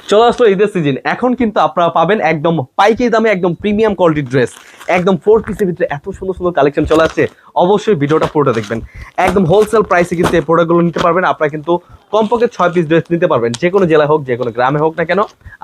চলে আসলো ঈদের সিজন। এখন কিন্তু আপনারা পাবেন একদম পাইকারি দামে একদম প্রিমিয়াম কোয়ালিটির ড্রেস, একদম 4 পিসের ভিতরে এত সুন্দর সুন্দর কালেকশন চলে আসছে। অবশ্যই ভিডিওটা পুরোটা দেখবেন। একদম হোলসেল প্রাইসে কিন্তু এই প্রোডাক্টগুলো নিতে পারবেন। আপনারা কিন্তু কমপক্ষে 6 পিস ড্রেস নিতে পারবেন, যে কোনো জেলায় হোক, যে কোনো গ্রামে হোক না কেন।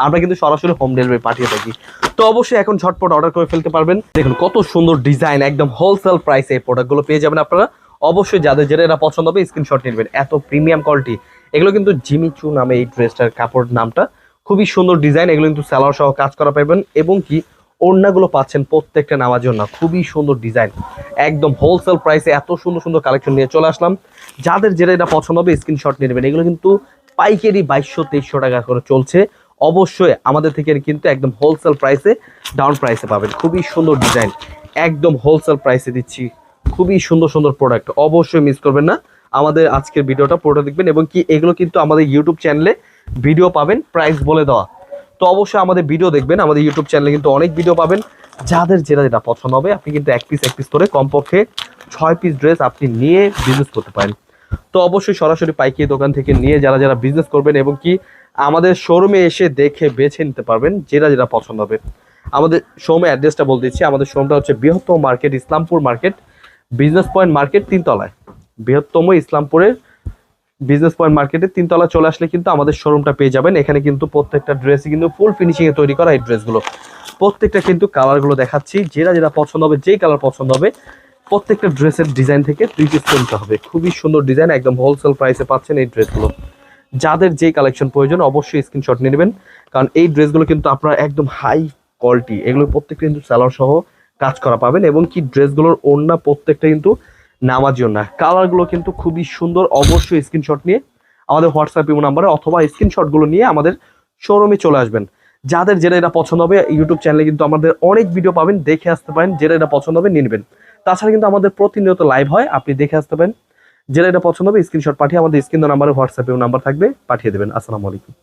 আমরা কিন্তু সরাসরি হোম ডেলিভারি পাঠিয়ে থাকি। তো অবশ্যই এখন ঝটপট অর্ডার করে ফেলতে পারবেন। দেখুন কত সুন্দর ডিজাইন, একদম হোলসেল প্রাইসে এই প্রোডাক্টগুলো পেয়ে যাবেন আপনারা। অবশ্যই যাদের যেটা এরা পছন্দ হবে স্ক্রিনশট নেবেন। এত প্রিমিয়াম কোয়ালিটি, এগুলো কিন্তু জিমিচু নামে এই ড্রেসটার কাপড় নামটা। খুবই সুন্দর ডিজাইন, এগুলো কিন্তু সালোয়ার সহ কাজ করা পাবেন এবং কি ওড়নাগুলো পাচ্ছেন প্রত্যেকটা নামার জন্য। খুবই সুন্দর ডিজাইন, একদম হোলসেল প্রাইসে এত সুন্দর সুন্দর কালেকশন নিয়ে চলে আসলাম। যাদের যেটা এটা পছন্দ হবে স্ক্রিনশট নিয়ে নেবেন। এগুলো কিন্তু পাইকারি 2200-2300 টাকা করে চলছে। অবশ্যই আমাদের থেকে কিন্তু একদম হোলসেল প্রাইসে, ডাউন প্রাইসে পাবেন। খুবই সুন্দর ডিজাইন, একদম হোলসেল প্রাইসে দিচ্ছি। খুবই সুন্দর সুন্দর প্রোডাক্ট, অবশ্যই মিস করবেন না। আমাদের আজকের ভিডিওটা পুরোটা দেখবেন এবং কি এগুলো কিন্তু আমাদের ইউটিউব চ্যানেলে ভিডিও পাবেন প্রাইস বলে দেওয়া। তো অবশ্যই আমাদের ভিডিও দেখবেন, আমাদের ইউটিউব চ্যানেলে কিন্তু অনেক ভিডিও পাবেন। যাদের যেটা যেটা পছন্দ হবে আপনি কিন্তু এক পিস করে কমপক্ষে 6 পিস ড্রেস আপনি নিয়ে বিজনেস করতে পারেন। তো অবশ্যই সরাসরি পাইকারি দোকান থেকে নিয়ে যারা যারা বিজনেস করবেন এবং কি আমাদের শোরুমে এসে দেখে বেছে নিতে পারবেন যেটা যেটা পছন্দ হবে। আমাদের শোরুমের অ্যাড্রেসটা বলে দিচ্ছি। আমাদের শোরুমটা হচ্ছে বৃহত্তম market, Islampur market, business point market 3 তলায়। বৃহত্তম ইসলামপুরের বিজনেস পয়েন্ট মার্কেটের 3 তলা চলে আসলে কিন্তু আমাদের শোরুমটা পেয়ে যাবেন। এখানে কিন্তু প্রত্যেকটা ড্রেসই কিন্তু ফুল ফিনিশিংয়ে তৈরি করা এই ড্রেসগুলো। প্রত্যেকটা কিন্তু কালারগুলো দেখাচ্ছি, যেটা যেটা পছন্দ হবে, যেই কালার পছন্দ হবে প্রত্যেকটা ড্রেসের ডিজাইন থেকে 2 পিস কিনতে হবে। খুবই সুন্দর ডিজাইন, একদম হোলসেল প্রাইসে পাচ্ছেন এই ড্রেসগুলো। যাদের যেই কালেকশন প্রয়োজন অবশ্যই স্ক্রিনশট নিয়ে নেবেন, কারণ এই ড্রেসগুলো কিন্তু আপনারা একদম হাই কোয়ালিটি, এগুলো প্রত্যেকটা কিন্তু সালোয়ার সহ কাজ করা পাবেন এবং কি ড্রেসগুলোর ওড়না প্রত্যেকটা কিন্তু নামার জন্য। কালারগুলো কিন্তু খুবই সুন্দর। অবশ্যই স্ক্রিনশট নিয়ে আমাদের হোয়াটসঅ্যাপ ইমো নাম্বারে অথবা স্ক্রিনশটগুলো নিয়ে আমাদের শোরুমে চলে আসবেন। যাদের যেটা এটা পছন্দ হবে ইউটিউব চ্যানেলে কিন্তু আমাদের অনেক ভিডিও পাবেন, দেখে আসতে পারেন। যেটা এটা পছন্দ হবে নিয়ে নেবেন। তাছাড়া কিন্তু আমাদের প্রতিনিয়ত লাইভ হয়, আপনি দেখে আসতে পারেন। যেটা এটা পছন্দ হবে স্ক্রিনশট পাঠিয়ে আমাদের স্ক্রিন নাম্বারে হোয়াটসঅ্যাপে নাম্বার থাকবে, পাঠিয়ে দেবেন। আসসালামু আলাইকুম।